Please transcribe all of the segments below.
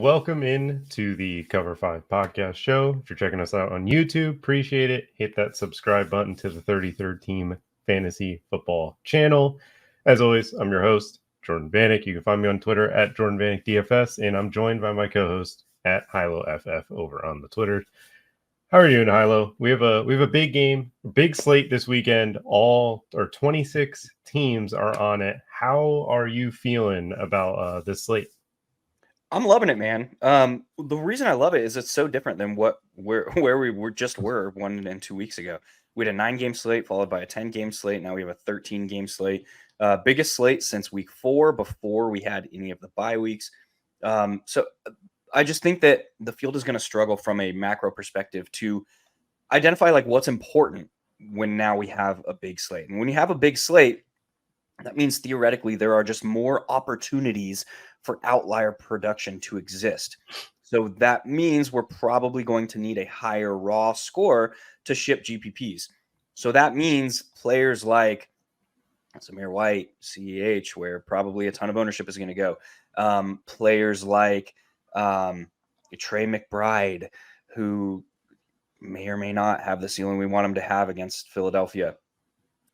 welcome in to the Cover 5 podcast show. If you're checking us out on YouTube, appreciate it. Hit that subscribe button to the 33rd Team Fantasy Football channel. As always, I'm your host, Jordan Vanek. You can find me on Twitter at Jordan Vanek DFS, and I'm joined by my co-host at HiloFF over on the Twitter. How are you doing, Hilo? We have a big game, big slate this weekend. All 26 teams are on it. How are you feeling about this slate? I'm loving it, man. The reason I love it is it's so different than where we were 1 and 2 weeks ago. We had a 9-game slate followed by a 10-game slate. Now we have a 13-game slate. Biggest slate since week 4 before we had any of the bye weeks. So I just think that the field is going to struggle from a macro perspective to identify like what's important when now we have a big slate. And when you have a big slate, that means theoretically there are just more opportunities for outlier production to exist. So that means we're probably going to need a higher raw score to ship GPPs. So that means players like Zamir White, CEH, where probably a ton of ownership is going to go. Players like Trey McBride, who may or may not have the ceiling we want him to have against Philadelphia,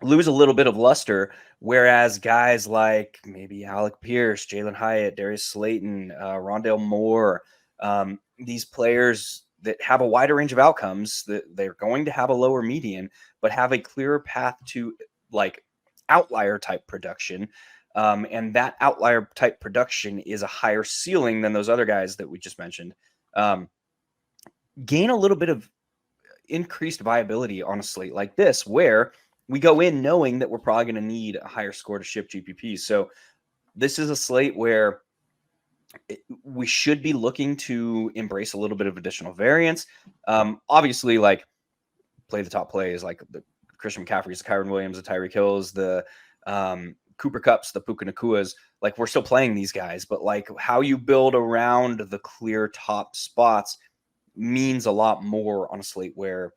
lose a little bit of luster, whereas guys like maybe Alec Pierce, Jalen Hyatt, Darius Slayton, Rondale Moore, these players that have a wider range of outcomes, that they're going to have a lower median, but have a clearer path to like outlier type production. And that outlier type production is a higher ceiling than those other guys that we just mentioned. Gain a little bit of increased viability on a slate like this, where we go in knowing that we're probably going to need a higher score to ship GPPs. So this is a slate where we should be looking to embrace a little bit of additional variance. Obviously, like play the top plays, like the Christian McCaffreys, the Kyron Williams, the Tyreek Hills, the Cooper Kupps, the Puka Nakuas. Like we're still playing these guys, but like how you build around the clear top spots means a lot more on a slate where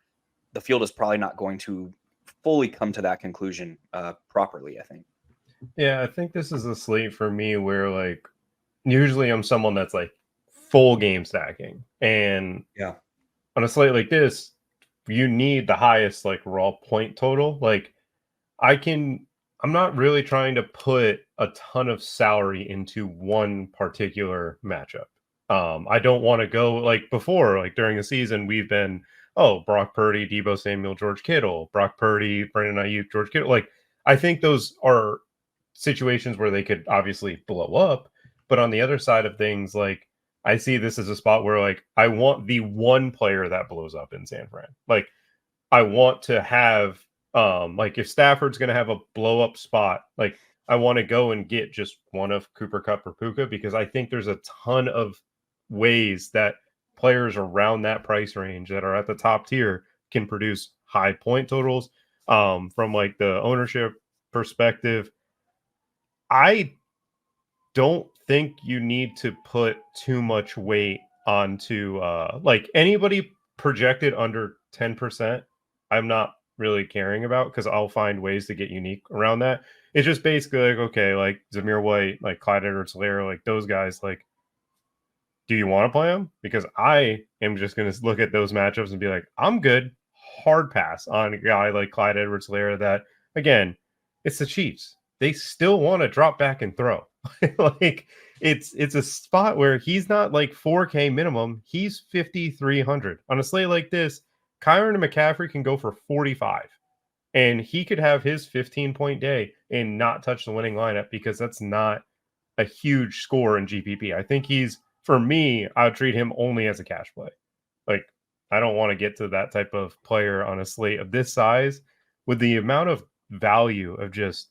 the field is probably not going to fully come to that conclusion properly, I think. Yeah, I think this is a slate for me where like usually I'm someone that's like full game stacking, and yeah, on a slate like this, you need the highest like raw point total. Like I'm not really trying to put a ton of salary into one particular matchup. I don't want to go like before, like during the season, we've been Brock Purdy, Deebo Samuel, George Kittle, Brock Purdy, Brandon Ayuk, George Kittle. Like I think those are situations where they could obviously blow up, but on the other side of things, like I see this as a spot where like I want the one player that blows up in San Fran. Like I want to have like if Stafford's going to have a blow up spot, like I want to go and get just one of Cooper Kupp or Puka, because I think there's a ton of ways that players around that price range that are at the top tier can produce high point totals. From like the ownership perspective, I don't think you need to put too much weight onto like anybody projected under 10%. I'm not really caring about, because I'll find ways to get unique around that. It's just basically like, okay, like Zamir White, like Clyde Edwards-Helaire, like those guys, like, do you want to play them? Because I am just going to look at those matchups and be like, I'm good. Hard pass on a guy like Clyde Edwards-Helaire that, again, it's the Chiefs. They still want to drop back and throw. Like it's a spot where he's not like 4K minimum. He's 5,300 on a slate like this. Kyron and McCaffrey can go for 45, and he could have his 15-point day and not touch the winning lineup, because that's not a huge score in GPP. I think for me, I would treat him only as a cash play. Like I don't want to get to that type of player on a slate of this size with the amount of value of just,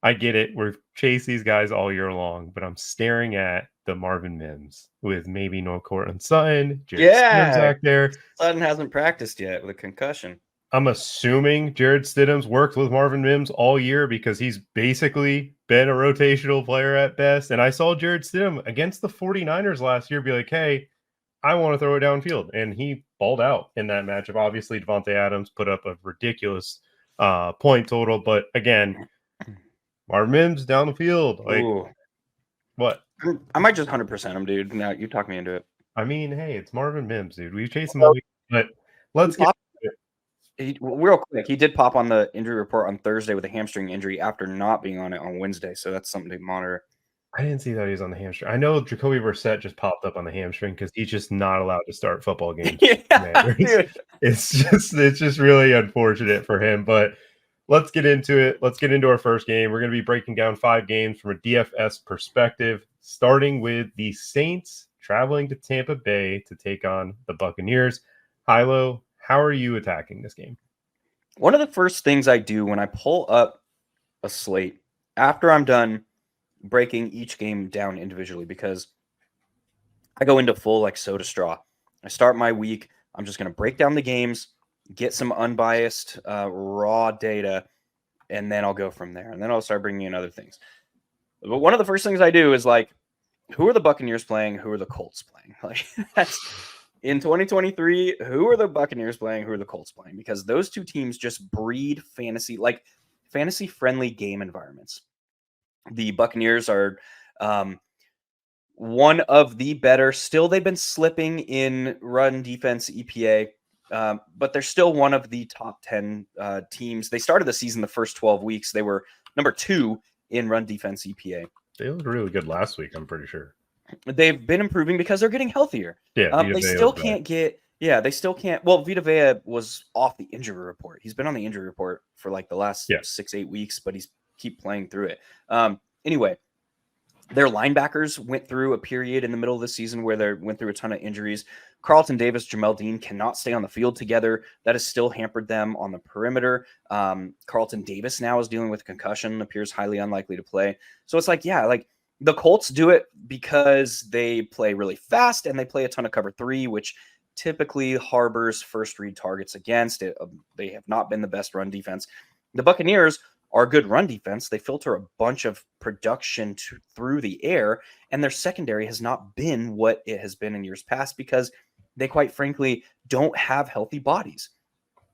I get it. We've chased these guys all year long, but I'm staring at the Marvin Mims with maybe no Cortland Sutton, Jared Stidham's back there. Sutton hasn't practiced yet with a concussion. I'm assuming Jared Stidham's worked with Marvin Mims all year, because he's basically been a rotational player at best. And I saw Jared Stidham against the 49ers last year be like, hey, I want to throw it downfield. And he balled out in that matchup. Obviously, Devontae Adams put up a ridiculous point total. But again, Marvin Mims down the field. Like, Ooh. what? I might just 100% him, dude. Now you talk me into it. I mean, hey, it's Marvin Mims, dude. We chase him all week, but let's get real quick. He did pop on the injury report on Thursday with a hamstring injury after not being on it on Wednesday. So that's something to monitor. I didn't see that he was on the hamstring. I know Jacoby Brissett just popped up on the hamstring because he's just not allowed to start football games. Yeah, dude. It's just really unfortunate for him. But let's get into it. Let's get into our first game. We're going to be breaking down 5 games from a DFS perspective, starting with the Saints traveling to Tampa Bay to take on the Buccaneers. Hilo, how are you attacking this game? One of the first things I do when I pull up a slate after I'm done breaking each game down individually, because I go into full like soda straw. I start my week. I'm just going to break down the games, get some unbiased raw data, and then I'll go from there. And then I'll start bringing in other things. But one of the first things I do is like, who are the Buccaneers playing? Who are the Colts playing? Like that's in 2023. Who are the Buccaneers playing? Who are the Colts playing? Because those two teams just breed fantasy friendly game environments. The Buccaneers are one of the better. Still, they've been slipping in run defense EPA, but they're still one of the top 10 teams. They started the season the first 12 weeks. They were number 2 in run defense EPA. They looked really good last week, I'm pretty sure. They've been improving because they're getting healthier. Yeah, they still can't get. Yeah, they still can't. Well, Vita Vea was off the injury report. He's been on the injury report for like the last 6-8 weeks, but he's keep playing through it. Anyway, their linebackers went through a period in the middle of the season where they went through a ton of injuries. Carlton Davis, Jamel Dean cannot stay on the field together. That has still hampered them on the perimeter. Carlton Davis now is dealing with concussion, appears highly unlikely to play. So it's like, yeah, like the Colts do it because they play really fast and they play a ton of cover 3, which typically harbors first read targets against it. They have not been the best run defense. The Buccaneers are a good run defense. They filter a bunch of production through the air, and their secondary has not been what it has been in years past because they, quite frankly, don't have healthy bodies.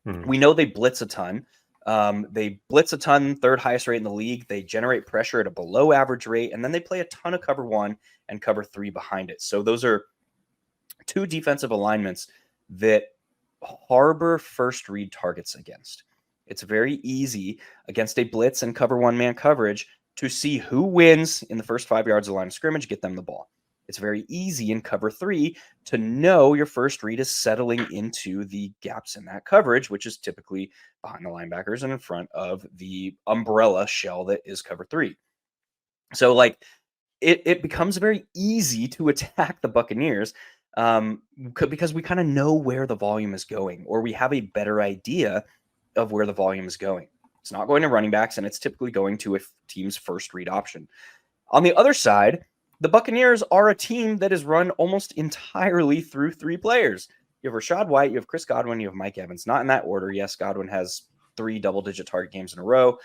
We know they blitz a ton. They blitz a ton, 3rd highest rate in the league. They generate pressure at a below average rate, and then they play a ton of cover 1 and cover 3 behind it. So those are 2 defensive alignments that harbor first read targets against. It's very easy against a blitz and cover 1 man coverage to see who wins in the first 5 yards of the line of scrimmage, get them the ball. It's very easy in cover 3 to know your first read is settling into the gaps in that coverage, which is typically behind the linebackers and in front of the umbrella shell that is cover 3. So like it becomes very easy to attack the Buccaneers because we kind of know where the volume is going, or we have a better idea of where the volume is going. It's not going to running backs, and it's typically going to a team's first read option. On the other side, the Buccaneers are a team that is run almost entirely through 3 players. You have Rachaad White, you have Chris Godwin, you have Mike Evans. Not in that order. Yes, Godwin has 3 double-digit target games in a row.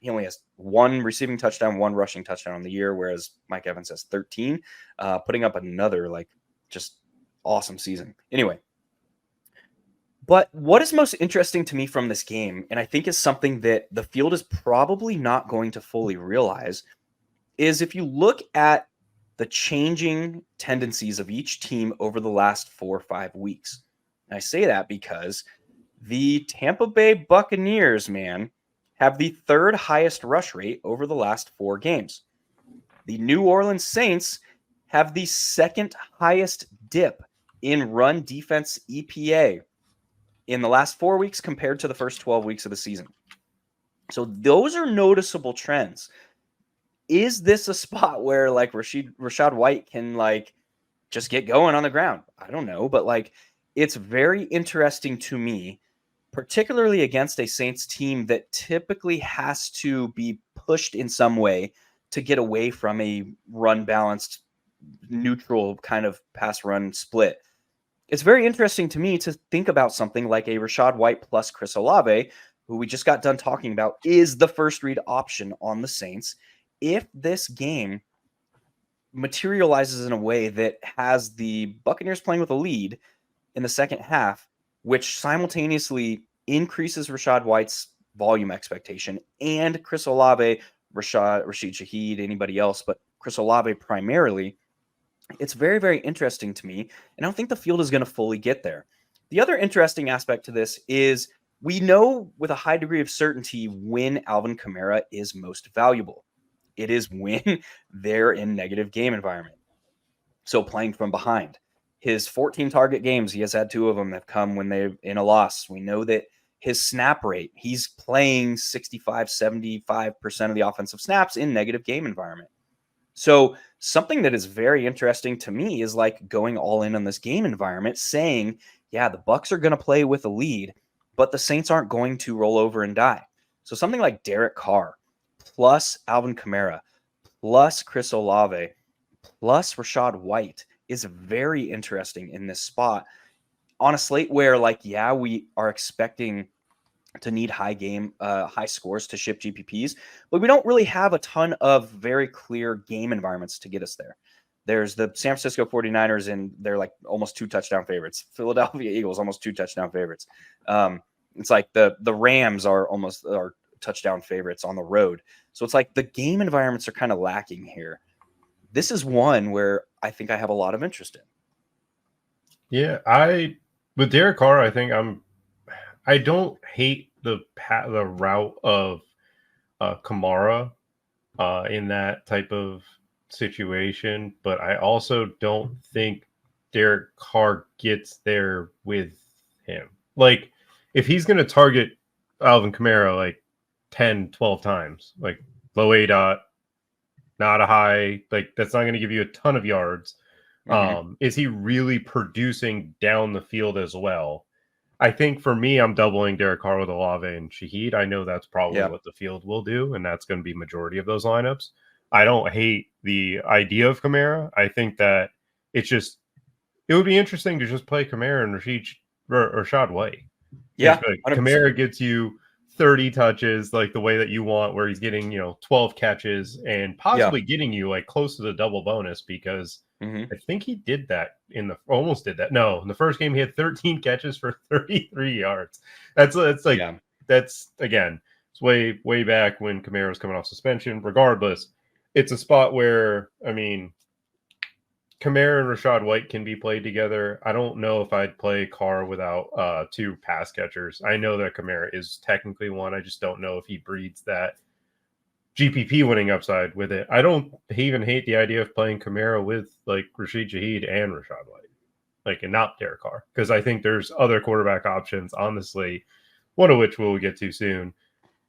He only has 1 receiving touchdown, 1 rushing touchdown on the year, whereas Mike Evans has 13, putting up another like just awesome season. Anyway, but what is most interesting to me from this game, and I think is something that the field is probably not going to fully realize, is if you look at the changing tendencies of each team over the last 4 or 5 weeks. And I say that because the Tampa Bay Buccaneers, man, have the 3rd highest rush rate over the last 4 games. The New Orleans Saints have the 2nd highest dip in run defense EPA in the last 4 weeks compared to the first 12 weeks of the season. So those are noticeable trends. Is this a spot where like Rachaad White can like just get going on the ground? I don't know, but like it's very interesting to me, particularly against a Saints team that typically has to be pushed in some way to get away from a run balanced neutral kind of pass run split. It's very interesting to me to think about something like a Rachaad White plus Chris Olave, who we just got done talking about, is the first read option on the Saints. If this game materializes in a way that has the Buccaneers playing with a lead in the second half, which simultaneously increases Rachaad White's volume expectation and Chris Olave, Rashid Shaheed, anybody else, but Chris Olave primarily, it's very, very interesting to me. And I don't think the field is going to fully get there. The other interesting aspect to this is we know with a high degree of certainty when Alvin Kamara is most valuable. It is when they're in negative game environment. So playing from behind. His 14 target games, he has had 2 of them have come when they're in a loss. We know that his snap rate, he's playing 65, 75% of the offensive snaps in negative game environment. So something that is very interesting to me is like going all in on this game environment, saying, yeah, the Bucs are going to play with a lead, but the Saints aren't going to roll over and die. So something like Derek Carr plus Alvin Kamara plus Chris Olave plus Rachaad White is very interesting in this spot on a slate where, like, yeah, we are expecting to need high scores to ship GPPs, but we don't really have a ton of very clear game environments to get us there. There's the San Francisco 49ers, and they're like almost 2 touchdown favorites. Philadelphia Eagles, almost 2 touchdown favorites. It's like the Rams are almost touchdown favorites on the road. So it's like the game environments are kind of lacking here. This is one where I think I have a lot of interest in. Yeah, with Derek Carr, I think I don't hate the route of Kamara in that type of situation, but I also don't think Derek Carr gets there with him. Like, if he's going to target Alvin Kamara like 10, 12 times, like low ADOT, not a high, like that's not going to give you a ton of yards. Is he really producing down the field as well? I think for me, I'm doubling Derek Carr with Olave and Shaheed. I know that's probably what the field will do, and that's going to be majority of those lineups. I don't hate the idea of Kamara. I think that it would be interesting to just play Kamara and Rachaad White. Yeah, like Kamara gets you 30 touches, like the way that you want, where he's getting 12 catches and possibly getting you like close to the double bonus, because I think he did that almost did that. No, in the first game he had 13 catches for 33 yards. That's again, it's way back when Kamara was coming off suspension. Regardless, it's a spot where, I mean, Kamara and Rachaad White can be played together. I don't know if I'd play Carr without 2 pass catchers. I know that Kamara is technically one. I just don't know if he breeds that GPP winning upside with it. I don't even hate the idea of playing Kamara with like Rashid Shaheed and Rachaad White, like, and not Derek Carr, because I think there's other quarterback options on the slate, one of which we'll get to soon,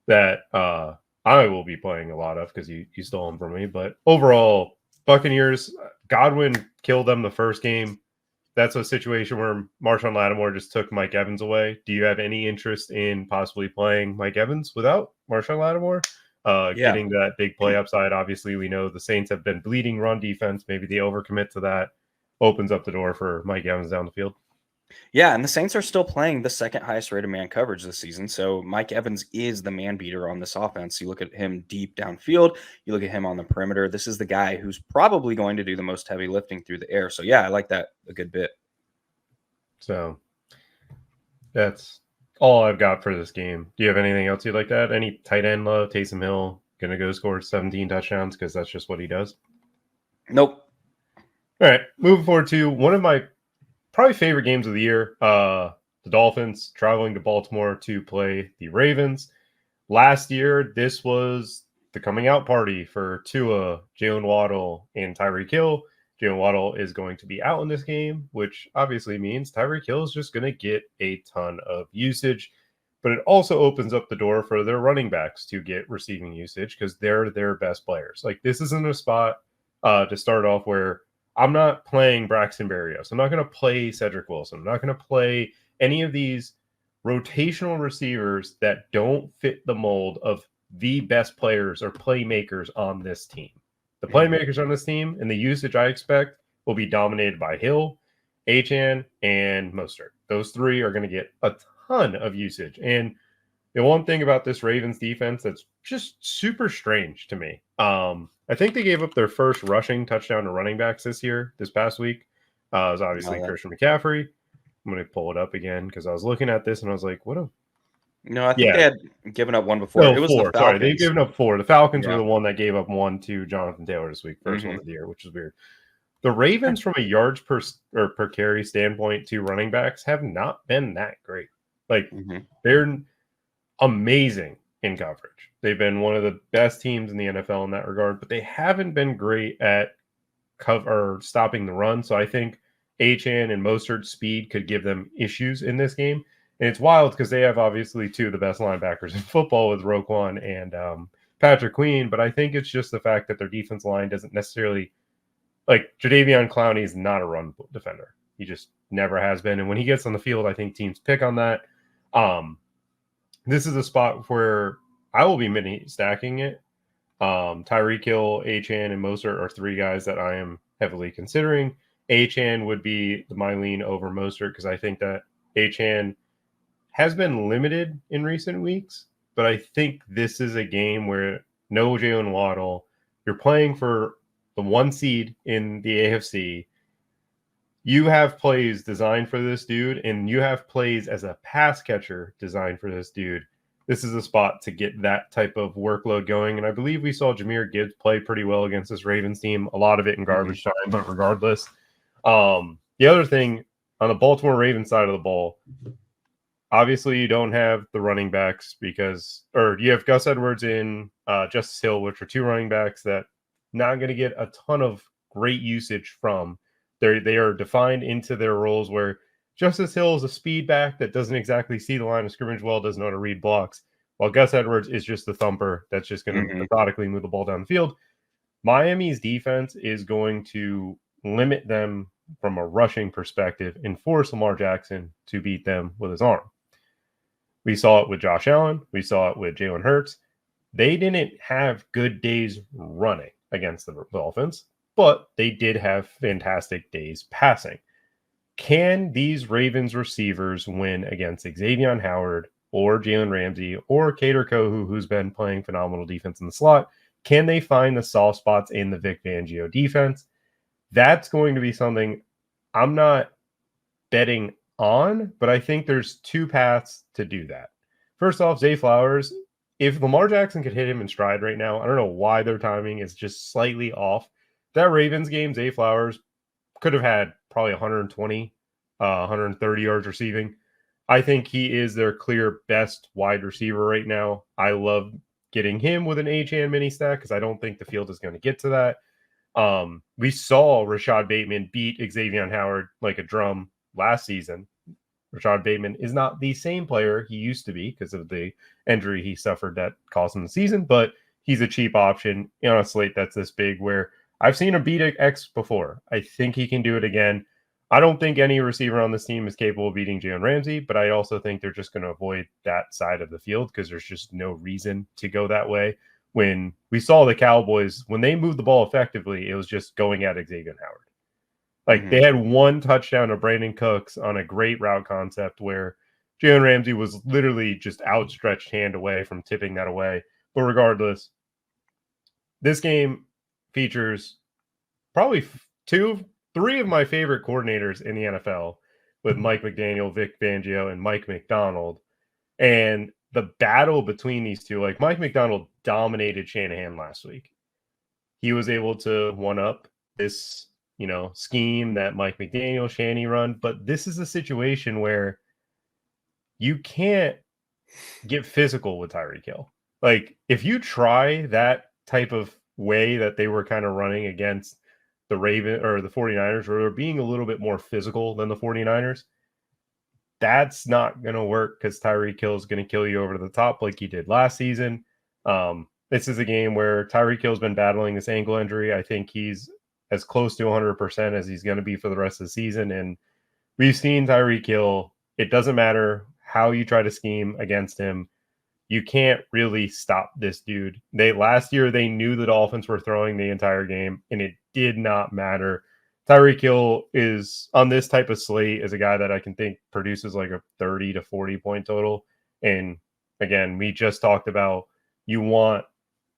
that I will be playing a lot of because you stole them from me. But overall, Buccaneers, Godwin killed them the first game. That's a situation where Marshawn Lattimore just took Mike Evans away. Do you have any interest in possibly playing Mike Evans without Marshawn Lattimore? Getting that big play upside. Obviously, we know the Saints have been bleeding run defense. Maybe they overcommit to that. Opens up the door for Mike Evans down the field. Yeah, and the Saints are still playing the second highest rated man coverage this season. So Mike Evans is the man beater on this offense. You look at him deep downfield, you look at him on the perimeter. This is the guy who's probably going to do the most heavy lifting through the air. So yeah, I like that a good bit. So that's all I've got for this game. Do you have anything else you'd like to add? Any tight end love? Taysom Hill gonna go score 17 touchdowns because that's just what he does? Nope. All right, moving forward to one of my probably favorite games of the year. The Dolphins traveling to Baltimore to play the Ravens. Last year, this was the coming out party for Tua, Jalen Waddle, and Tyreek Hill. Jalen Waddle is going to be out in this game, which obviously means Tyreek Hill is just going to get a ton of usage. But it also opens up the door for their running backs to get receiving usage because they're their best players. Like, this isn't a spot to start off where I'm not playing Braxton Berrios. I'm not going to play Cedric Wilson. I'm not going to play any of these rotational receivers that don't fit the mold of the best players or playmakers on this team. The playmakers on this team and the usage I expect will be dominated by Hill, Achane, and Mostert. Those 3 are going to get a ton of usage. And the one thing about this Ravens defense that's just super strange to me, I think they gave up their first rushing touchdown to running backs this past week. It was obviously Christian McCaffrey. I'm going to pull it up again because I was looking at this and I was like, what No, I think Yeah. they had given up one before. No, It was the 4. Sorry, they've Falcons. given up 4. The Falcons were Yeah. the one that gave up 1 to Jonathan Taylor this week, first one Mhm. of the year, which is weird. The Ravens, from a yards per carry standpoint, to running backs have not been that great. Like Mhm. they're amazing in coverage. They've been one of the best teams in the NFL in that regard, but they haven't been great at cover or stopping the run. So I think Achan and Mostert's speed could give them issues in this game. And it's wild because they have obviously 2 of the best linebackers in football with Roquan and Patrick Queen, but I think it's just the fact that their defense line doesn't necessarily like Jadeveon Clowney is not a run defender. He just never has been. And when he gets on the field, I think teams pick on that. This is a spot where I will be mini stacking it. Tyreek Hill, Achan, and Mostert are 3 guys that I am heavily considering. Achan would be my lean over Mostert because I think that Achan has been limited in recent weeks, but I think this is a game where no Jalen Waddle, you're playing for the 1 seed in the AFC. You have plays designed for this dude, and you have plays as a pass catcher designed for this dude. This is a spot to get that type of workload going. And I believe we saw Jahmyr Gibbs play pretty well against this Ravens team, a lot of it in garbage time, but regardless. The other thing on the Baltimore Ravens side of the ball, obviously you don't have the running backs or you have Gus Edwards and Justice Hill, which are 2 running backs that not going to get a ton of great usage from. They are defined into their roles where Justice Hill is a speed back that doesn't exactly see the line of scrimmage well, doesn't know how to read blocks, while Gus Edwards is just the thumper that's just going to methodically move the ball down the field. Miami's defense is going to limit them from a rushing perspective and force Lamar Jackson to beat them with his arm. We saw it with Josh Allen. We saw it with Jalen Hurts. They didn't have good days running against the Dolphins, but they did have fantastic days passing. Can these Ravens receivers win against Xavier Howard or Jalen Ramsey or Kader Kohu, who's been playing phenomenal defense in the slot? Can they find the soft spots in the Vic Fangio defense? That's going to be something I'm not betting on, but I think there's 2 paths to do that. First off, Zay Flowers, if Lamar Jackson could hit him in stride right now, I don't know why their timing is just slightly off. That Ravens game, Zay Flowers could have had probably 120, 130 yards receiving. I think he is their clear best wide receiver right now. I love getting him with an Achan mini stack because I don't think the field is going to get to that. We saw Rashad Bateman beat Xavier Howard like a drum last season. Rashad Bateman is not the same player he used to be because of the injury he suffered that cost him the season, but he's a cheap option on a slate that's this big where I've seen him beat X before. I think he can do it again. I don't think any receiver on this team is capable of beating Jalen Ramsey, but I also think they're just going to avoid that side of the field because there's just no reason to go that way. When we saw the Cowboys, when they moved the ball effectively, it was just going at Xavier Howard. Like they had 1 touchdown to Brandon Cooks on a great route concept where Jalen Ramsey was literally just outstretched hand away from tipping that away. But regardless, this game features probably 3 of my favorite coordinators in the NFL with Mike McDaniel, Vic Fangio, and Mike McDonald. And the battle between these 2, like Mike McDonald dominated Shanahan last week. He was able to one-up this, scheme that Mike McDaniel, Shanny run. But this is a situation where you can't get physical with Tyreek Hill. Like, if you try that type of way that they were kind of running against the Raven or the 49ers, where they're being a little bit more physical than the 49ers, that's not going to work because Tyreek Hill is going to kill you over the top like he did last season. This is a game where Tyreek Hill's been battling this ankle injury. I think he's as close to 100% as he's going to be for the rest of the season. And we've seen Tyreek Hill. It doesn't matter how you try to scheme against him. You can't really stop this dude. Last year, they knew the Dolphins were throwing the entire game, and it did not matter. Tyreek Hill is on this type of slate as a guy that I can think produces like a 30 to 40 point total. And again, we just talked about you want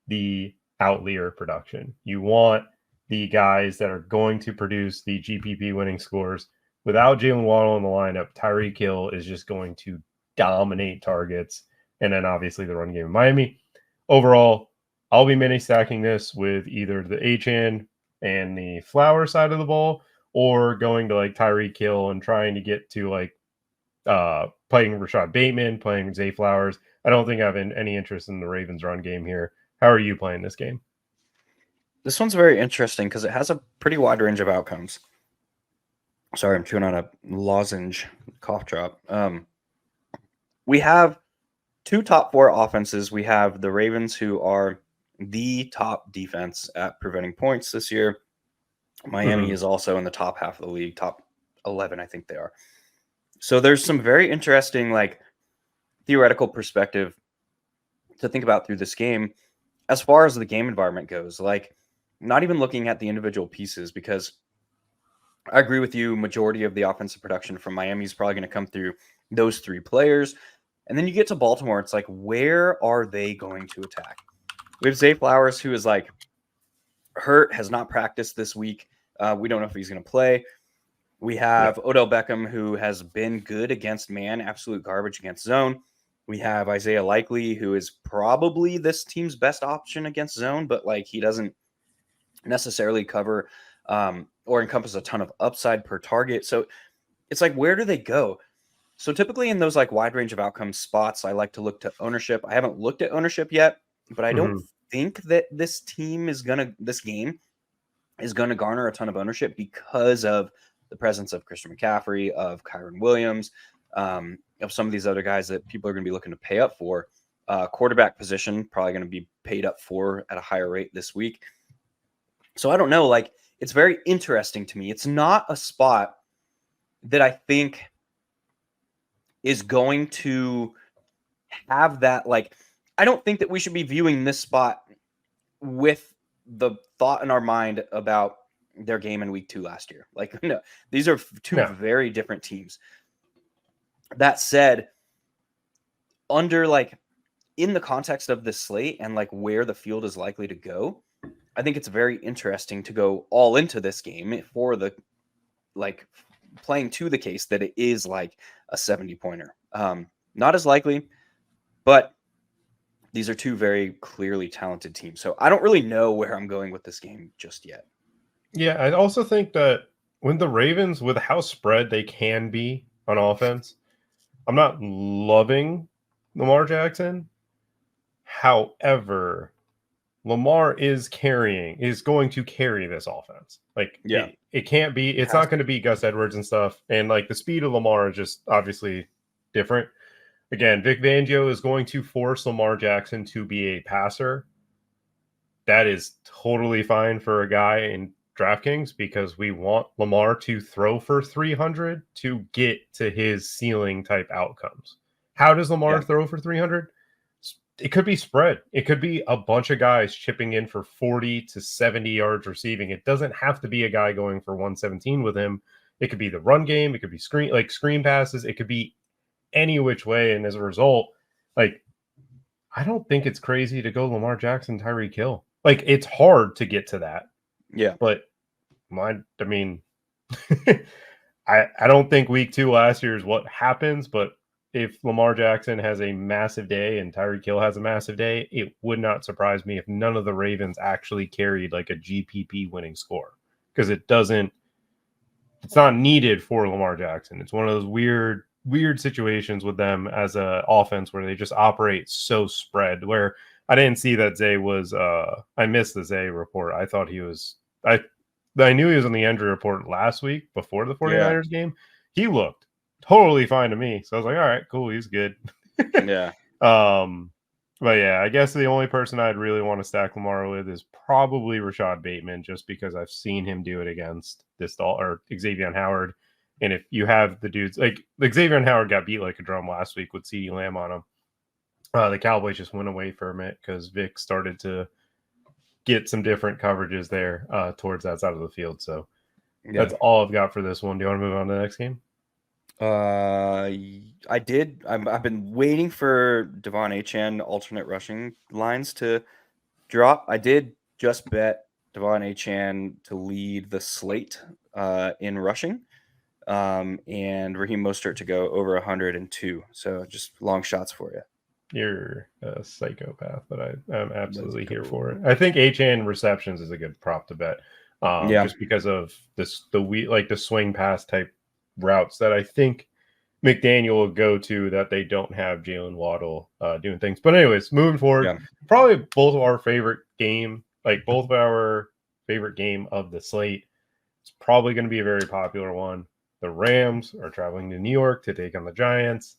the outlier production. You want the guys that are going to produce the GPP winning scores. Without Jalen Waddle in the lineup, Tyreek Hill is just going to dominate targets. and then obviously the run game in Miami. Overall, I'll be mini stacking this with either the Achane and the Flower side of the ball, or going to like Tyreek Hill and trying to get to like playing Rashad Bateman, playing Zay Flowers. I don't think I have any interest in the Ravens run game here. How are you playing this game? This one's very interesting because it has a pretty wide range of outcomes. Sorry, I'm chewing on a lozenge cough drop. We have two top 4 offenses. We have the Ravens, who are the top defense at preventing points this year. Miami is also in the top half of the league, top 11, I think they are. So there's some very interesting, like, theoretical perspective to think about through this game as far as the game environment goes. Like, not even looking at the individual pieces, because I agree with you. Majority of the offensive production from Miami is probably going to come through those 3 players. And then you get to Baltimore. It's like, where are they going to attack? We have Zay Flowers, who is like hurt, has not practiced this week. We don't know if he's going to play. We have Odell Beckham, who has been good against man, absolute garbage against zone. We have Isaiah Likely, who is probably this team's best option against zone, but like he doesn't necessarily cover or encompass a ton of upside per target. So it's like, where do they go? So typically in those like wide range of outcome spots, I like to look to ownership. I haven't looked at ownership yet, but I don't think that this game is going to garner a ton of ownership because of the presence of Christian McCaffrey, of Kyron Williams, of some of these other guys that people are going to be looking to pay up for. Quarterback position, probably going to be paid up for at a higher rate this week. So I don't know, like, it's very interesting to me. It's not a spot that I think is going to have that, like, I don't think that we should be viewing this spot with the thought in our mind about their game in week 2 last year. Like, no, these are two very different teams. That said, under like in the context of this slate and like where the field is likely to go, I think it's very interesting to go all into this game for the like playing to the case that it is like a 70-pointer. Not as likely, but these are 2 very clearly talented teams. So I don't really know where I'm going with this game just yet. Yeah, I also think that when the Ravens, with how spread they can be on offense, I'm not loving Lamar Jackson. However, Lamar is going to carry this offense. Like, it can't be, it's not going to be Gus Edwards and stuff. And like the speed of Lamar is just obviously different. Again, Vic Fangio is going to force Lamar Jackson to be a passer. That is totally fine for a guy in DraftKings because we want Lamar to throw for 300 to get to his ceiling type outcomes. How does Lamar throw for 300? It could be spread. It could be a bunch of guys chipping in for 40 to 70 yards receiving. It doesn't have to be a guy going for 117 with him. It could be the run game. It could be screen passes. It could be any which way. And as a result, like, I don't think it's crazy to go Lamar Jackson, Tyreek Hill. Like, it's hard to get to that. Yeah. But I don't think week 2 last year is what happens, but if Lamar Jackson has a massive day and Tyreek Hill has a massive day, it would not surprise me if none of the Ravens actually carried like a GPP winning score, because it's not needed for Lamar Jackson. It's one of those weird situations with them as a offense where they just operate so spread, where I didn't see that Zay was I missed the Zay report. I thought he was I knew he was on the injury report last week before the 49ers game. He looked totally fine to me. So I was like, all right, cool. He's good. Yeah. But yeah, I guess the only person I'd really want to stack Lamar with is probably Rashad Bateman, just because I've seen him do it against Xavier Howard. And if you have the dudes like Xavier Howard got beat like a drum last week with CeeDee Lamb on him. The Cowboys just went away from it because Vic started to get some different coverages there towards that side of the field. So that's all I've got for this one. Do you want to move on to the next game? I did. I've been waiting for Devon Achane alternate rushing lines to drop. I did just bet Devon Achane to lead the slate in rushing, and Raheem Mostert to go over 102. So just long shots for you. You're a psychopath, but I'm absolutely here for it. I think HN receptions is a good prop to bet. Just because of the swing pass type routes that I think McDaniel will go to that they don't have Jalen Waddle doing things. But anyways, moving forward, probably both of our favorite game of the slate. It's probably going to be a very popular one. The Rams are traveling to New York to take on the Giants.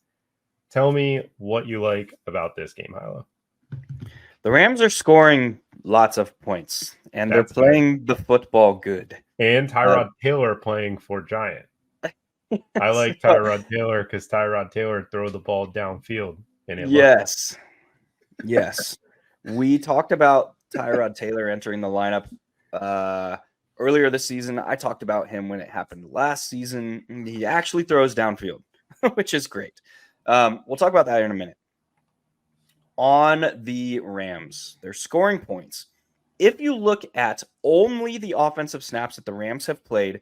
Tell me what you like about this game, Hilo. The Rams are scoring lots of points, and they're playing the football good. And Tyrod Taylor playing for Giant. I like Tyrod Taylor because Tyrod Taylor throw the ball downfield. And yes. We talked about Tyrod Taylor entering the lineup earlier this season. I talked about him when it happened last season. He actually throws downfield, which is great. We'll talk about that in a minute. On the Rams, they're scoring points. If you look at only the offensive snaps that the Rams have played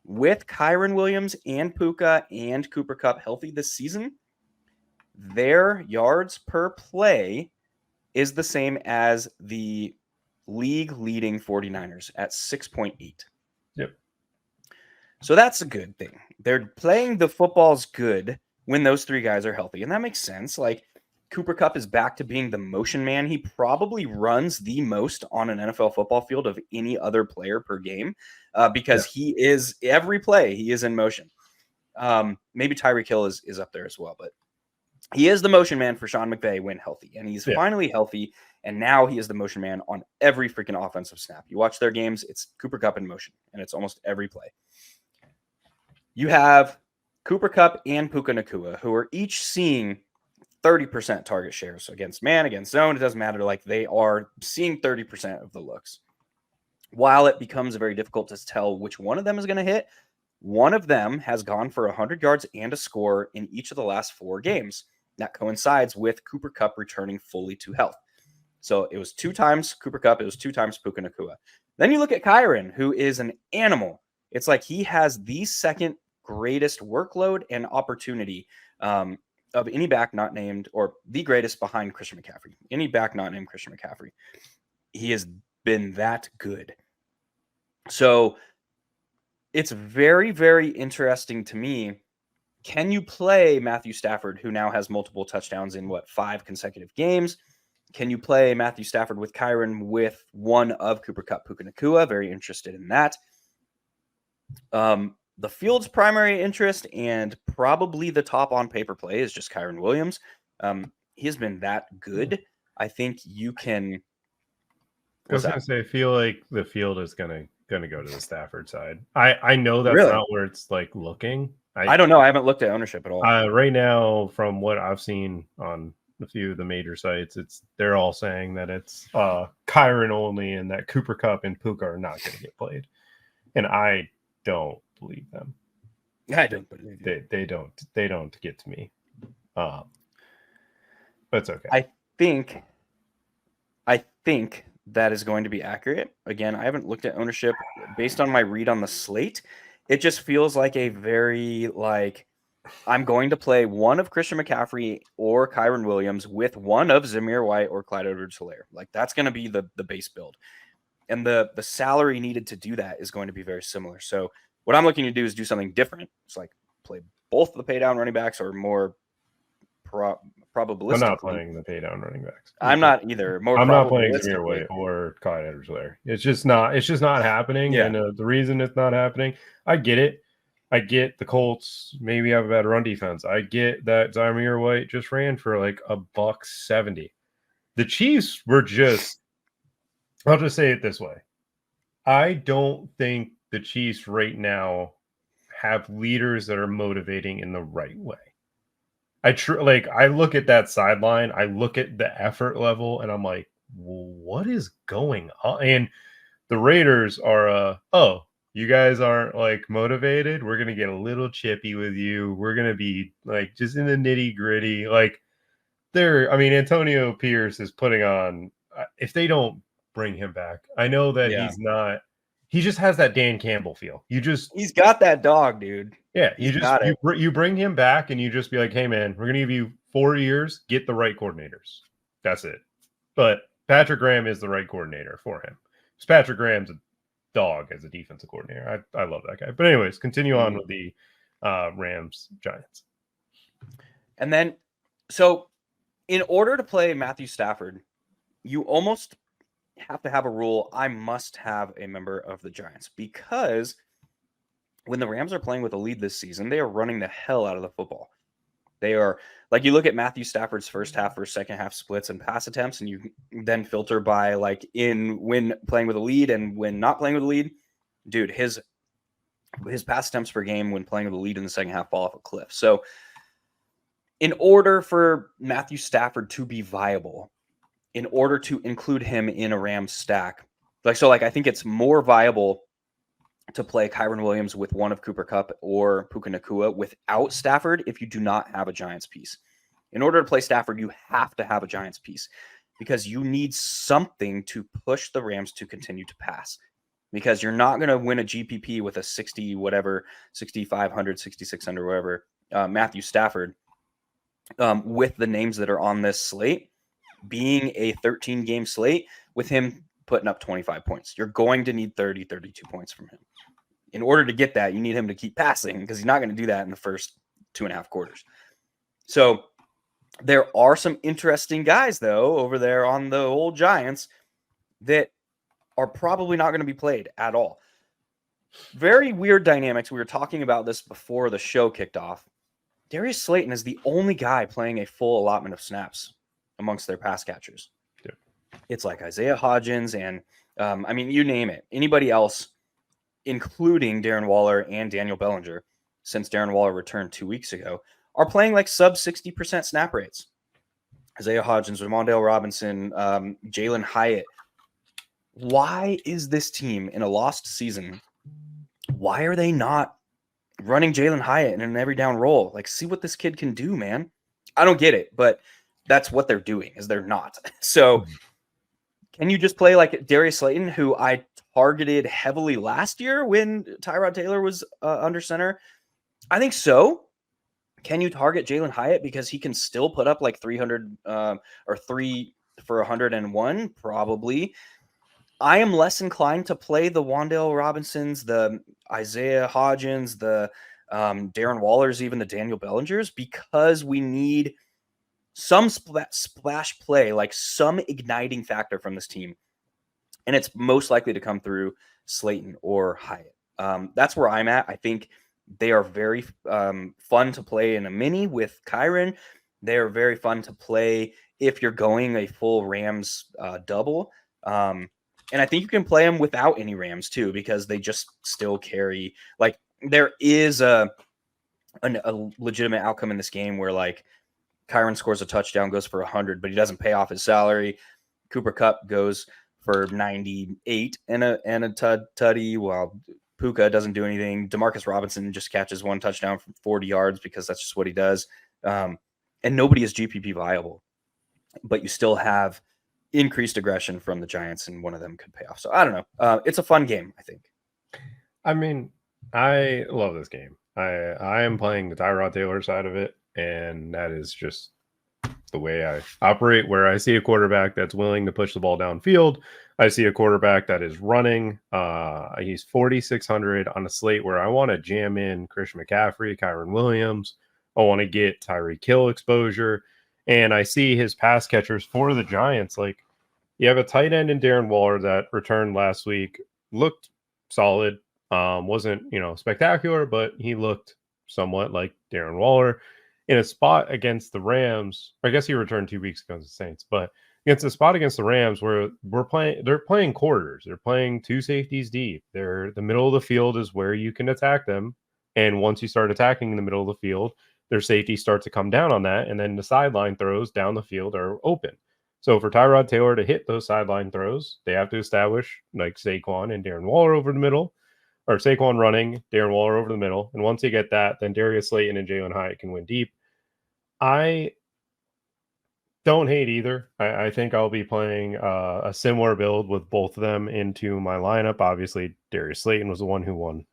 with Kyren Williams and Puka and Cooper Kupp healthy this season, their yards per play is the same as the league-leading 49ers at 6.8. Yep. So that's a good thing. They're playing the footballs good when those three guys are healthy, and that makes sense. Like, Cooper Kupp is back to being the motion man. He probably runs the most on an NFL football field of any other player per game because he is every play he is in motion. Maybe Tyreek Hill is up there as well, but he is the motion man for Sean McVay when healthy, and he's finally healthy. And now he is the motion man on every freaking offensive snap. You watch their games, it's Cooper Kupp in motion, and it's almost every play. You have Cooper Kupp and Puka Nacua, who are each seeing 30% target shares against man, against zone. It doesn't matter. Like, they are seeing 30% of the looks. While it becomes very difficult to tell which one of them is going to hit, one of them has gone for 100 yards and a score in each of the last 4 games. That coincides with Cooper Kupp returning fully to health. So it was 2 times Cooper Kupp. It was 2 times Puka Nacua. Then you look at Kyren, who is an animal. It's like he has the second greatest workload and opportunity of any back not named, or the greatest behind Christian McCaffrey. Any back not named Christian McCaffrey. He has been that good. So it's very, very interesting to me. Can you play Matthew Stafford, who now has multiple touchdowns in 5 consecutive games? Can you play Matthew Stafford with Kyren with one of Cooper Kupp, Puka Nacua? Very interested in that. The field's primary interest and probably the top on paper play is just Kyren Williams. He has been that good. I think you can. I was going to say, I feel like the field is going to go to the Stafford side. I know that's not where it's like looking. I don't know. I haven't looked at ownership at all. Right now, from what I've seen on a few of the major sites, they're all saying that it's Kyren only and that Cooper Kupp and Puka are not going to get played. And I don't believe them. I don't believe you. They don't get to me. But it's okay. I think that is going to be accurate. Again, I haven't looked at ownership. Based on my read on the slate, it just feels like a very I'm going to play one of Christian McCaffrey or Kyren Williams with one of Zamir White or Clyde Edwards-Helaire. Like, that's going to be the base build. And the salary needed to do that is going to be very similar. So what I'm looking to do is do something different. It's like play both the pay down running backs or more probabilistically. I'm not playing the pay down running backs. I'm not either. I'm not playing Zamir White or Clyde Edwards-Helaire. It's just not happening. Yeah. And the reason it's not happening, I get it. I get the Colts maybe have a bad run defense. I get that Zamir White just ran for like $170. The Chiefs were just, I'll just say it this way. I don't think the Chiefs right now have leaders that are motivating in the right way. I look at that sideline, I look at the effort level, and I'm like, what is going on? And the Raiders are, you guys aren't like motivated. We're gonna get a little chippy with you. We're gonna be like just in the nitty gritty. Like Antonio Pierce is putting on. If they don't bring him back, I know that he's not. He just has that Dan Campbell feel. He's got that dog, dude. Yeah, you bring him back and you just be like, hey man, we're gonna give you 4 years, get the right coordinators. That's it. But Patrick Graham is the right coordinator for him. Because Patrick Graham's a dog as a defensive coordinator. I love that guy. But anyways, continue on with the Rams Giants. And then, so in order to play Matthew Stafford, you almost have to have a rule. I must have a member of the Giants, because when the Rams are playing with a lead this season, they are running the hell out of the football. They are, like, you look at Matthew Stafford's first half or second half splits and pass attempts, and you then filter by like when playing with a lead and when not playing with a lead. Dude, his pass attempts per game when playing with a lead in the second half fall off a cliff. So in order for Matthew Stafford to be viable, in order to include him in a Rams stack, I think it's more viable to play Kyren Williams with one of Cooper Kupp or Puka Nacua without Stafford if you do not have a Giants piece. In order to play Stafford, you have to have a Giants piece, because you need something to push the Rams to continue to pass, because you're not going to win a GPP with a 60, whatever, 6,500, 6,600, whatever, Matthew Stafford with the names that are on this slate being a 13-game slate with him putting up 25 points. You're going to need 30, 32 points from him. In order to get that, you need him to keep passing, because he's not going to do that in the first 2.5 quarters. So there are some interesting guys, though, over there on the old Giants that are probably not going to be played at all. Very weird dynamics. We were talking about this before the show kicked off. Darius Slayton is the only guy playing a full allotment of snaps amongst their pass catchers. Yeah. It's like Isaiah Hodgins and, you name it. Anybody else, including Darren Waller and Daniel Bellinger, since Darren Waller returned 2 weeks ago, are playing like sub 60% snap rates. Isaiah Hodgins, Ramondale Robinson, Jalen Hyatt. Why is this team in a lost season? Why are they not running Jalen Hyatt in an every down role? Like, see what this kid can do, man. I don't get it, but that's what they're doing, is they're not. So can you just play like Darius Slayton, who I targeted heavily last year when Tyrod Taylor was under center? I think so. Can you target Jalen Hyatt because he can still put up like 300 or 3 for 101? Probably. I am less inclined to play the Wan'Dale Robinsons, the Isaiah Hodgins, the Darren Wallers, even the Daniel Bellingers, because we need some splash play, like some igniting factor from this team. And it's most likely to come through Slayton or Hyatt. That's where I'm at. I think they are very fun to play in a mini with Kyren. They are very fun to play if you're going a full Rams double. And I think you can play them without any Rams too, because they just still carry, like, there is a legitimate outcome in this game where like Kyren scores a touchdown, goes for 100, but he doesn't pay off his salary. Cooper Kupp goes for 98 and a tutty, while Puka doesn't do anything. Demarcus Robinson just catches one touchdown from 40 yards because that's just what he does. And nobody is GPP viable, but you still have increased aggression from the Giants, and one of them could pay off. So I don't know. It's a fun game, I think. I mean, I love this game. I am playing the Tyrod Taylor side of it, and that is just the way I operate, where I see a quarterback that's willing to push the ball downfield. I see a quarterback that is running. He's 4,600 on a slate where I want to jam in Christian McCaffrey, Kyren Williams. I want to get Tyreek Hill exposure. And I see his pass catchers for the Giants. Like, you have a tight end in Darren Waller that returned last week, looked solid. Wasn't, spectacular, but he looked somewhat like Darren Waller in a spot against the Rams. I guess he returned 2 weeks ago against the Saints, but against a spot against the Rams where they're playing quarters. They're playing 2 safeties deep. The middle of the field is where you can attack them. And once you start attacking in the middle of the field, their safeties start to come down on that. And then the sideline throws down the field are open. So for Tyrod Taylor to hit those sideline throws, they have to establish like Saquon and Darren Waller over the middle, or Saquon running, Darren Waller over the middle. And once you get that, then Darius Slayton and Jalen Hyatt can win deep. I don't hate either. I think I'll be playing a similar build with both of them into my lineup. Obviously, Darius Slayton was the one who won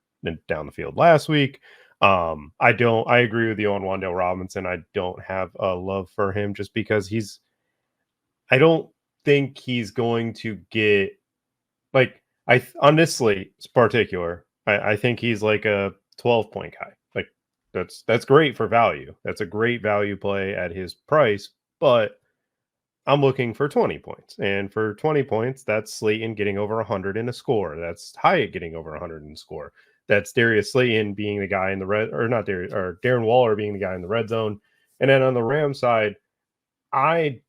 down the field last week. I agree with you on Wan'Dale Robinson. I don't have a love for him just because I don't think he's going to get like on this slate particular. I think he's like a 12-point guy. Like that's great for value. That's a great value play at his price, but I'm looking for 20 points. And for 20 points, that's Slayton getting over 100 in a score. That's Hyatt getting over 100 in a score. That's Darius Slayton being the guy in the red, or not Darius, or Darren Waller being the guy in the red zone. And then on the Rams side, I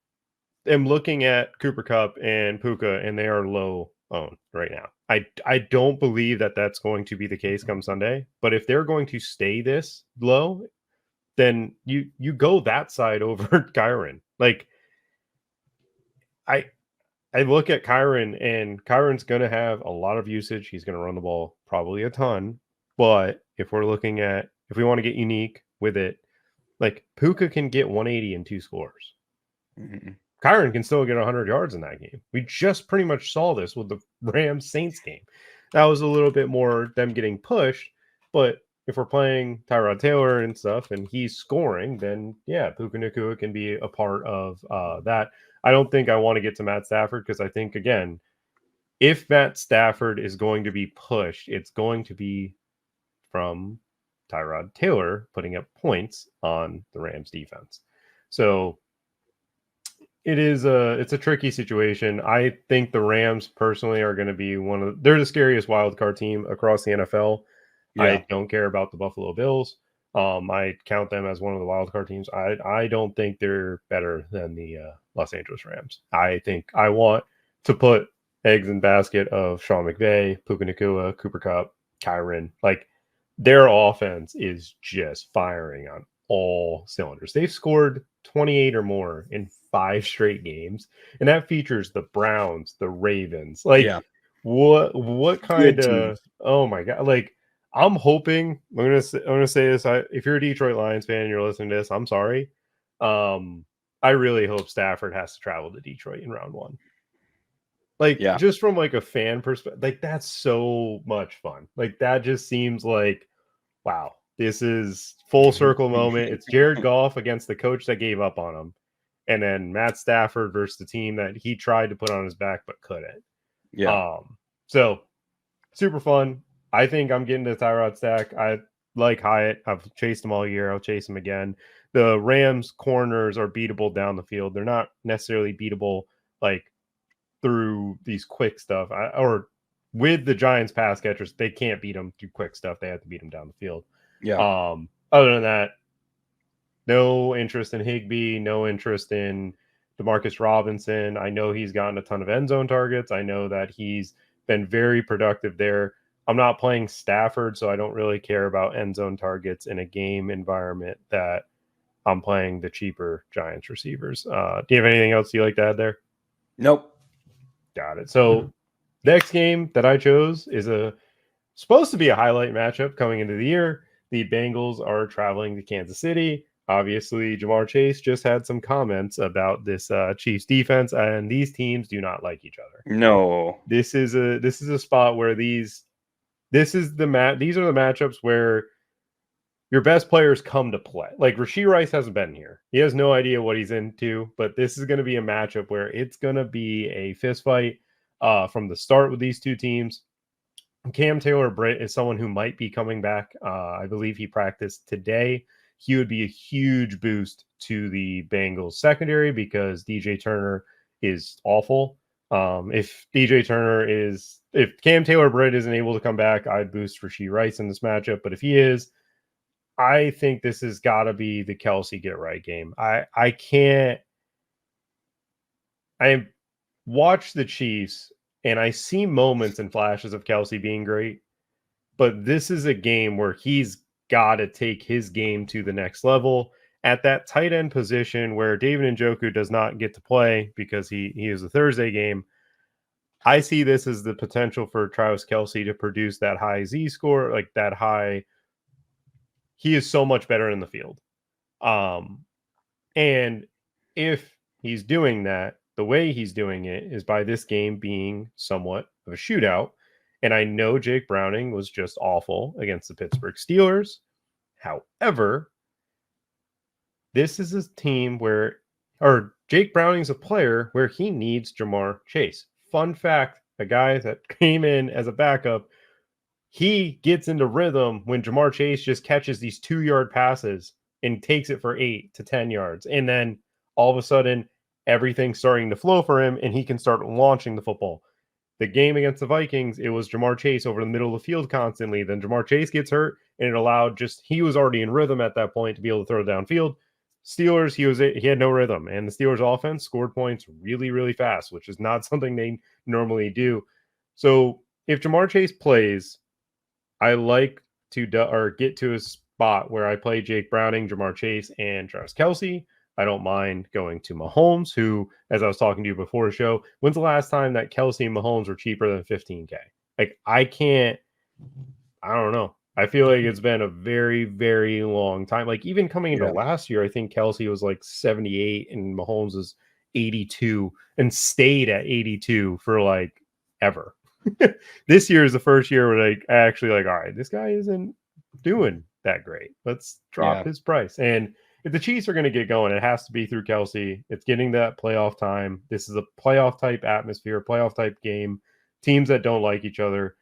am looking at Cooper Cup and Puka, and they are low owned right now. I don't believe that that's going to be the case come Sunday. But if they're going to stay this low, then you go that side over Kyron. Like I look at Kyron, and Kyron's going to have a lot of usage. He's going to run the ball probably a ton. But if we want to get unique with it, like Puka can get 180 in 2 scores. Mm-hmm. Kyron can still get 100 yards in that game. We just pretty much saw this with the Rams Saints game. That was a little bit more them getting pushed. But if we're playing Tyrod Taylor and stuff and he's scoring, then yeah, Puka Nacua can be a part of that. I don't think I want to get to Matt Stafford because I think, again, if Matt Stafford is going to be pushed, it's going to be from Tyrod Taylor putting up points on the Rams defense. So it's a tricky situation. I think the Rams personally are going to be they're the scariest wild card team across the NFL. Yeah. I don't care about the Buffalo Bills. I count them as one of the wild card teams. I don't think they're better than the Los Angeles Rams. I think I want to put eggs in basket of Sean McVay, Puka Nacua, Cooper Kupp, Kyron. Like their offense is just firing on all cylinders. They've scored 28 or more in 5 straight games, and that features the Browns, the Ravens. Like what kind of oh my god, like I'm hoping I'm gonna say this. If you're a Detroit Lions fan and you're listening to this, I'm sorry. I really hope Stafford has to travel to Detroit in round 1. Like just from like a fan perspective, like that's so much fun. Like that just seems like wow, this is full circle moment. It's Jared Goff against the coach that gave up on him, and then Matt Stafford versus the team that he tried to put on his back but couldn't. Yeah. So super fun. I think I'm getting to Tyrod stack. I like Hyatt. I've chased him all year. I'll chase him again. The Rams corners are beatable down the field. They're not necessarily beatable like through these quick stuff. Or with the Giants pass catchers, they can't beat them through quick stuff. They have to beat them down the field. Yeah. Other than that, no interest in Higbee, no interest in Demarcus Robinson. I know he's gotten a ton of end zone targets. I know that he's been very productive there. I'm not playing Stafford, so I don't really care about end zone targets in a game environment that I'm playing the cheaper Giants receivers. Do you have anything else you like to add there? Nope. Got it. So next game that I chose is supposed to be a highlight matchup coming into the year. The Bengals are traveling to Kansas City. Obviously, Jamar Chase just had some comments about this Chiefs defense, and these teams do not like each other. No. This is a spot where these are the matchups where your best players come to play. Like Rashee Rice hasn't been here. He has no idea what he's into, but this is going to be a matchup where it's going to be a fist fight from the start with these two teams. Cam Taylor-Britt is someone who might be coming back. I believe he practiced today. He would be a huge boost to the Bengals secondary because DJ Turner is awful. If Cam Taylor-Britt isn't able to come back, I'd boost Rashee Rice in this matchup. But if he is, I think this has got to be the Kelsey get right game. I watch the Chiefs and I see moments and flashes of Kelsey being great, but this is a game where he's got to take his game to the next level at that tight end position where David Njoku does not get to play because he is a Thursday game. I see this as the potential for Travis Kelsey to produce that high Z score, like that high. He is so much better in the field. And if he's doing that, the way he's doing it is by this game being somewhat of a shootout. And I know Jake Browning was just awful against the Pittsburgh Steelers. However, this is a team where, or Jake Browning's a player where he needs Jamar Chase. Fun fact, a guy that came in as a backup, he gets into rhythm when Jamar Chase just catches these 2-yard passes and takes it for 8 to 10 yards. And then all of a sudden, everything's starting to flow for him and he can start launching the football. The game against the Vikings, it was Jamar Chase over the middle of the field constantly. Then Jamar Chase gets hurt, and it allowed he was already in rhythm at that point to be able to throw downfield. Steelers, he had no rhythm, and the Steelers offense scored points really, really fast, which is not something they normally do. So if Jamar Chase plays, I like to get to a spot where I play Jake Browning, Jamar Chase, and Travis Kelce. I don't mind going to Mahomes, who, as I was talking to you before the show, when's the last time that Kelce and Mahomes were cheaper than 15K? Like, I don't know. I feel like it's been a very, very long time. Like, even coming into last year, I think Kelce was like 78 and Mahomes was 82 and stayed at 82 for like ever. This year is the first year where like I actually like, all right, this guy isn't doing that great. Let's drop his price. And if the Chiefs are going to get going, it has to be through Kelce. It's getting that playoff time. This is a playoff type atmosphere, playoff type game. Teams that don't like each other.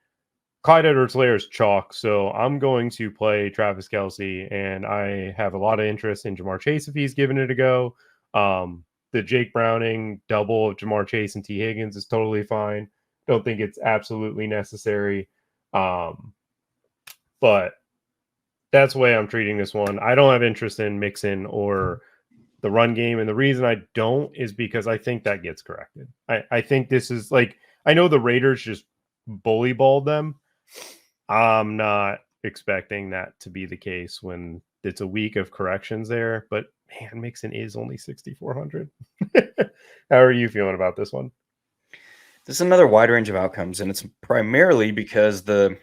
Clyde Edwards-Helaire is chalk, so I'm going to play Travis Kelce, and I have a lot of interest in Jamar Chase if he's given it a go. The Jake Browning double of Jamar Chase and T. Higgins is totally fine. Don't think it's absolutely necessary. But that's the way I'm treating this one. I don't have interest in Mixon or the run game. And the reason I don't is because I think that gets corrected. I think this is like, I know the Raiders just bully balled them. I'm not expecting that to be the case when it's a week of corrections there. But man, Mixon is only 6,400. How are you feeling about this one? This is another wide range of outcomes, and it's primarily because the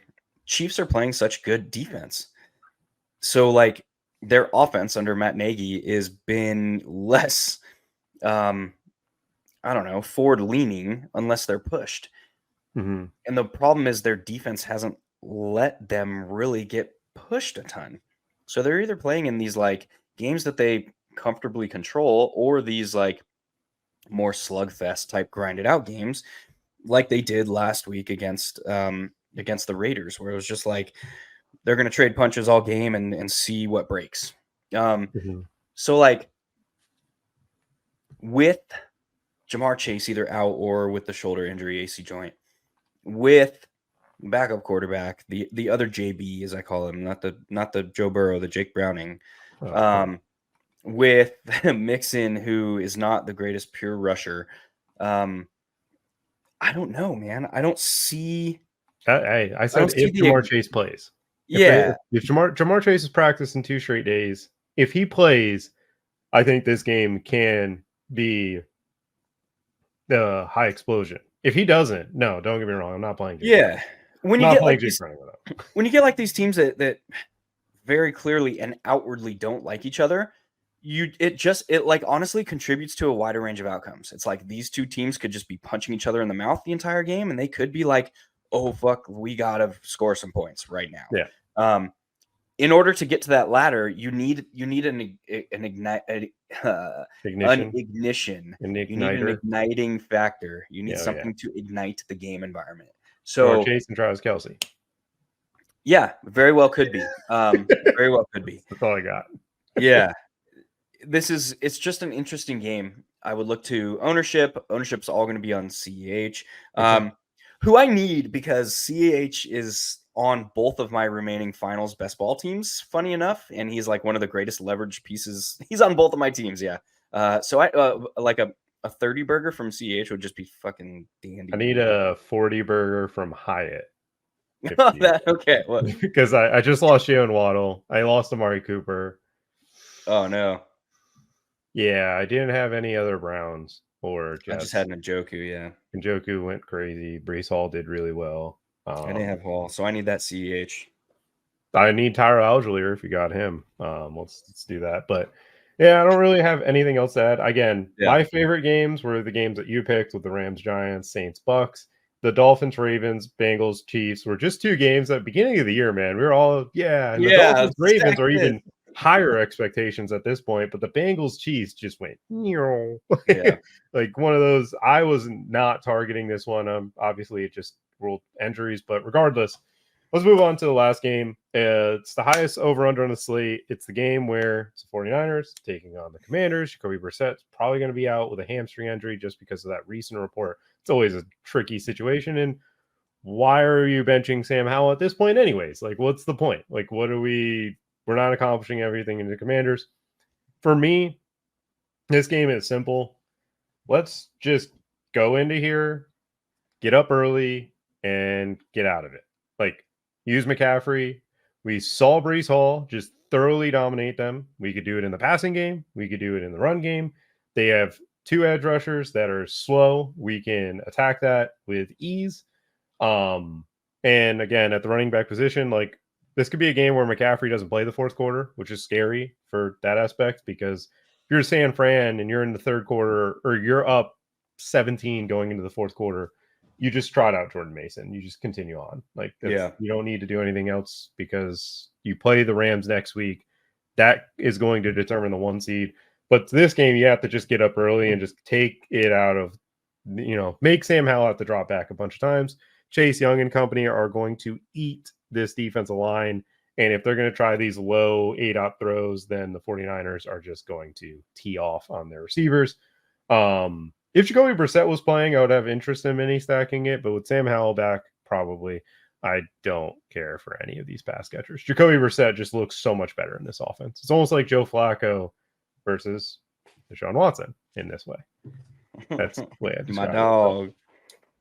Chiefs are playing such good defense. So, like, their offense under Matt Nagy has been less, forward-leaning unless they're pushed. Mm-hmm. And the problem is their defense hasn't let them really get pushed a ton. So they're either playing in these, like, games that they comfortably control or these, like, more slugfest type grinded out games like they did last week against the Raiders, where it was just like they're going to trade punches all game and see what breaks. So, like, with Jamar Chase either out or with the shoulder injury, AC joint, with backup quarterback, the other JB, as I call him, not the Joe Burrow, the Jake Browning, with Mixon, who is not the greatest pure rusher. I don't know, man. I don't see. I said if Jamar Chase plays. If Jamar Chase is practicing 2 straight days, if he plays, I think this game can be the high explosion. If he doesn't, no, don't get me wrong. I'm not playing. When you get like these teams that very clearly and outwardly don't like each other, it like honestly contributes to a wider range of outcomes. It's like these two teams could just be punching each other in the mouth the entire game, and they could be like, "Oh fuck, we gotta score some points right now." Yeah. In order to get to that ladder, you need an ignition, you need an igniting factor. You need something to ignite the game environment. So Chase and Travis Kelce. Yeah, very well could be. Very well could be. That's all I got. Yeah. It's just an interesting game. I would look to ownership. Ownership's all going to be on CEH, who I need because CEH is on both of my remaining finals best ball teams, funny enough. And he's like one of the greatest leverage pieces. He's on both of my teams. Yeah. So I like a 30 burger from CEH would just be fucking dandy. I need a 40 burger from Hyatt. Okay. What? Because I just lost Jalen Waddle. I lost Amari Cooper. Oh no. Yeah, I didn't have any other Browns or Jets. I just had Njoku, yeah. Njoku went crazy. Breece Hall did really well. I didn't have Hall, so I need that CEH. I need Tyler Algier if you got him. Let's do that. But yeah, I don't really have anything else to add. Again, my favorite games were the games that you picked with the Rams, Giants, Saints, Bucks. the Dolphins, Ravens, Bengals, Chiefs were just 2 games at the beginning of the year, man. We were all, and the Dolphins, Ravens are even higher expectations at this point, but the Bengals, Chiefs just went, Yeah. like one of those. I was not targeting this one. Obviously, it just ruled injuries, but regardless, let's move on to the last game. It's the highest over-under on the slate. It's the game where it's the 49ers taking on the Commanders. Jacoby Brissett's probably going to be out with a hamstring injury just because of that recent report. It's always a tricky situation. And why are you benching Sam Howell at this point anyways? Like, what's the point? Like, we're not accomplishing everything in the Commanders. For me, this game is simple. Let's just go into here, get up early, and get out of it. Like, use McCaffrey. We saw Breece Hall just thoroughly dominate them. We could do it in the passing game. We could do it in the run game. They have 2 edge rushers that are slow. We can attack that with ease. And again, at the running back position, like, this could be a game where McCaffrey doesn't play the fourth quarter, which is scary for that aspect, because if you're San Fran and you're in the third quarter, or you're up 17 going into the fourth quarter, you just trot out Jordan Mason. You just continue on. Like, you don't need to do anything else, because you play the Rams next week. That is going to determine the 1 seed. But this game, you have to just get up early and just take it out of, make Sam Howell have to drop back a bunch of times. Chase Young and company are going to eat this defensive line. And if they're going to try these low 8-out throws, then the 49ers are just going to tee off on their receivers. If Jacoby Brissett was playing, I would have interest in mini stacking it. But with Sam Howell back, probably, I don't care for any of these pass catchers. Jacoby Brissett just looks so much better in this offense. It's almost like Joe Flacco versus Deshaun Watson in this way. That's the way I describe my dog. It.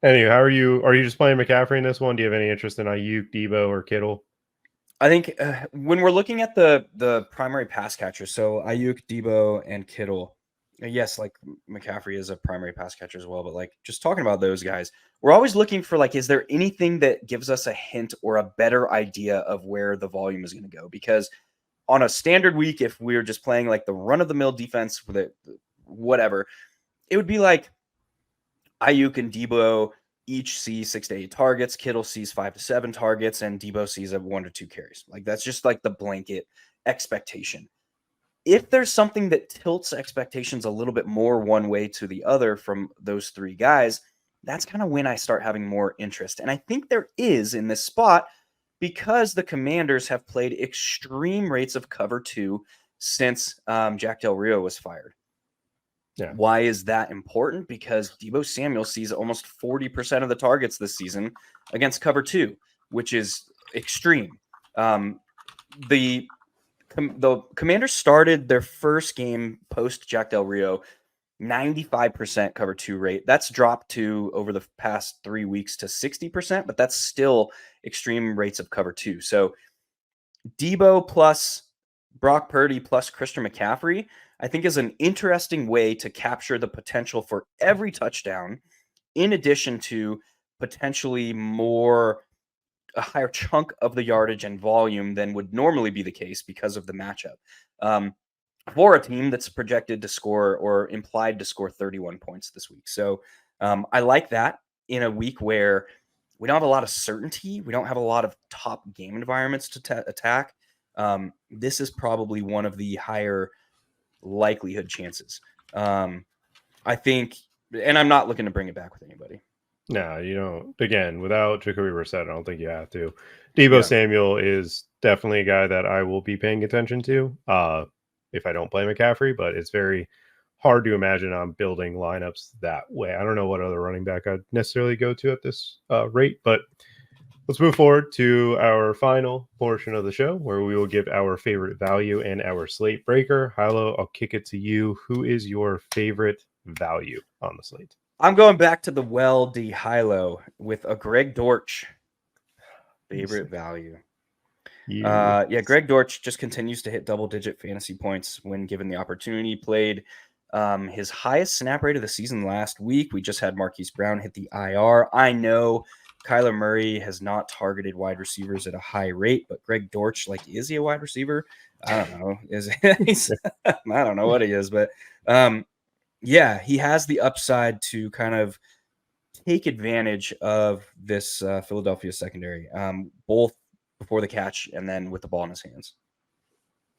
Anyway, how are you? Are you just playing McCaffrey in this one? Do you have any interest in Ayuk, Debo, or Kittle? I think when we're looking at the primary pass catchers, so Ayuk, Debo, and Kittle, yes, like McCaffrey is a primary pass catcher as well, but like just talking about those guys, we're always looking for, like, is there anything that gives us a hint or a better idea of where the volume is going to go? Because on a standard week, if we're just playing like the run-of-the-mill defense with it, whatever, it would be like Ayuk and Debo each see 6 to 8 targets. Kittle sees 5 to 7 targets, and Debo sees 1 to 2 carries. Like, that's just like the blanket expectation. If there's something that tilts expectations a little bit more one way to the other from those 3 guys, that's kind of when I start having more interest. And I think there is in this spot, because the Commanders have played extreme rates of cover 2 since Jack Del Rio was fired. Yeah. Why is that important? Because Deebo Samuel sees almost 40% of the targets this season against cover 2, which is extreme. The Commanders started their first game post Jack Del Rio, 95% cover 2 rate. That's dropped to over the past 3 weeks to 60%, but that's still extreme rates of cover 2. So Deebo plus Brock Purdy plus Christian McCaffrey, I think, is an interesting way to capture the potential for every touchdown, in addition to potentially a higher chunk of the yardage and volume than would normally be the case because of the matchup. For a team that's projected to score or implied to score 31 points this week. So I like that in a week where we don't have a lot of certainty. We don't have a lot of top game environments to attack. This is probably one of the higher likelihood chances. I think, and I'm not looking to bring it back with anybody. No, you know, again, without Jacoby Brissett, I don't think you have to. Deebo Samuel is definitely a guy that I will be paying attention to if I don't play McCaffrey, but it's very hard to imagine I'm building lineups that way. I don't know what other running back I'd necessarily go to at this rate, but let's move forward to our final portion of the show where we will give our favorite value and our slate breaker. Hilo, I'll kick it to you. Who is your favorite value on the slate? I'm going back to the D Hilo with a Greg Dortch favorite value. Greg Dortch just continues to hit double-digit fantasy points when given the opportunity. Played his highest snap rate of the season last week. We just had Marquise Brown hit the IR. I know Kyler Murray has not targeted wide receivers at a high rate, but Greg Dortch, like, is he a wide receiver? I don't know. I don't know what he is, but he has the upside to kind of take advantage of this Philadelphia secondary, both before the catch and then with the ball in his hands?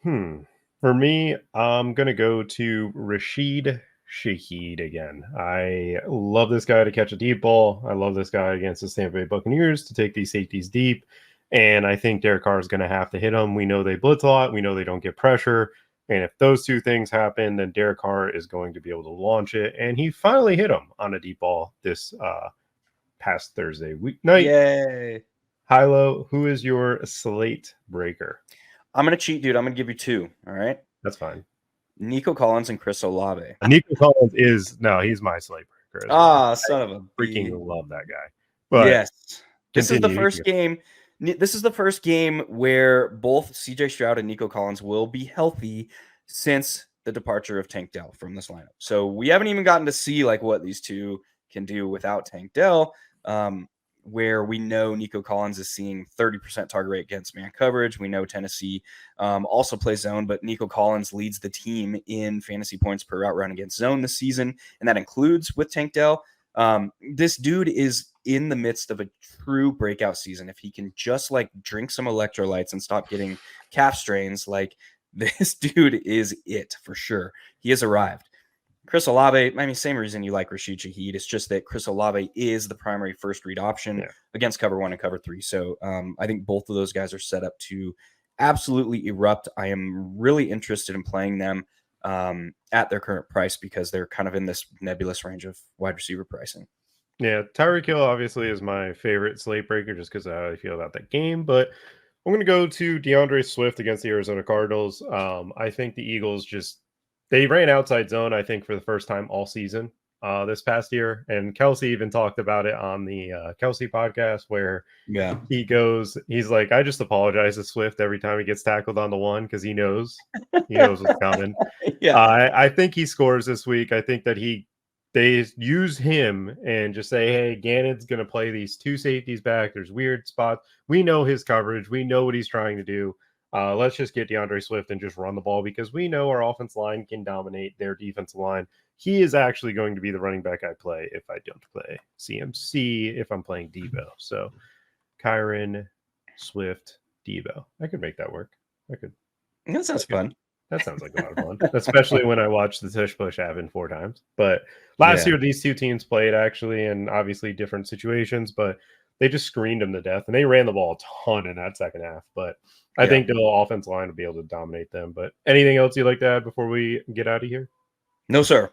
For me, I'm going to go to Rashid Shaheed again. I love this guy to catch a deep ball. I love this guy against the Tampa Bay Buccaneers to take these safeties deep. And I think Derek Carr is going to have to hit him. We know they blitz a lot. We know they don't get pressure. And if those two things happen, then Derek Carr is going to be able to launch it. And he finally hit him on a deep ball this past Thursday night. Yay. Hilo, who is your slate breaker? I'm going to cheat, dude. I'm going to give you two. All right. That's fine. Nico Collins and Chris Olave. Nico Collins he's my slate breaker. Son of a freaking bee. love that guy. But yes. This is the first game. This is the first game where both CJ Stroud and Nico Collins will be healthy since the departure of Tank Dell from this lineup. So we haven't even gotten to see like what these two can do without Tank Dell, where we know Nico Collins is seeing 30% target rate against man coverage. We know Tennessee also plays zone, but Nico Collins leads the team in fantasy points per route run against zone this season, and that includes with Tank Dell. This dude is in the midst of a true breakout season. If he can just like drink some electrolytes and stop getting calf strains, like this dude is it for sure. He has arrived. Chris Olave, I mean, same reason you like Rashid Shaheed. It's just that Chris Olave is the primary first read option against cover 1 and cover 3. So I think both of those guys are set up to absolutely erupt. I am really interested in playing them at their current price because they're kind of in this nebulous range of wide receiver pricing. Yeah, Tyreek Hill obviously is my favorite slate breaker just because of how I feel about that game. But I'm going to go to DeAndre Swift against the Arizona Cardinals. I think the Eagles they ran outside zone, I think, for the first time all season this past year. And Kelsey even talked about it on the Kelsey podcast where he's like, I just apologize to Swift every time he gets tackled on the one because he knows what's coming. I think he scores this week. I think that they use him and just say, hey, Gannon's going to play these two safeties back. There's weird spots. We know his coverage. We know what he's trying to do. Let's just get DeAndre Swift and just run the ball because we know our offensive line can dominate their defensive line. He is actually going to be the running back I play if I don't play CMC, if I'm playing Debo. So Kyron, Swift, Debo. I could make that work. That sounds fun. That sounds like a lot of fun, especially when I watched the tush push happen 4 times. But last year, these two teams played actually in obviously different situations, but they just screened them to death and they ran the ball a ton in that second half. But I think the offensive line will be able to dominate them. But anything else you'd like to add before we get out of here? No, sir.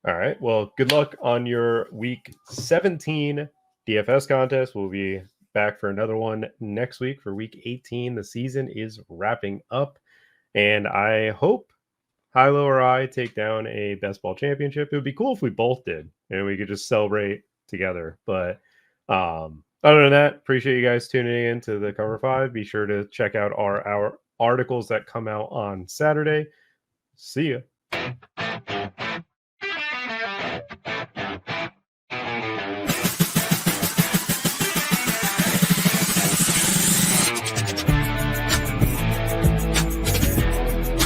All right. Well, good luck on your week 17 DFS contest. We'll be back for another one next week for week 18. The season is wrapping up. And I hope Hilo or I take down a best ball championship. It would be cool if we both did and we could just celebrate together. But other than that, appreciate you guys tuning in to the Cover 5. Be sure to check out our articles that come out on Saturday. See ya.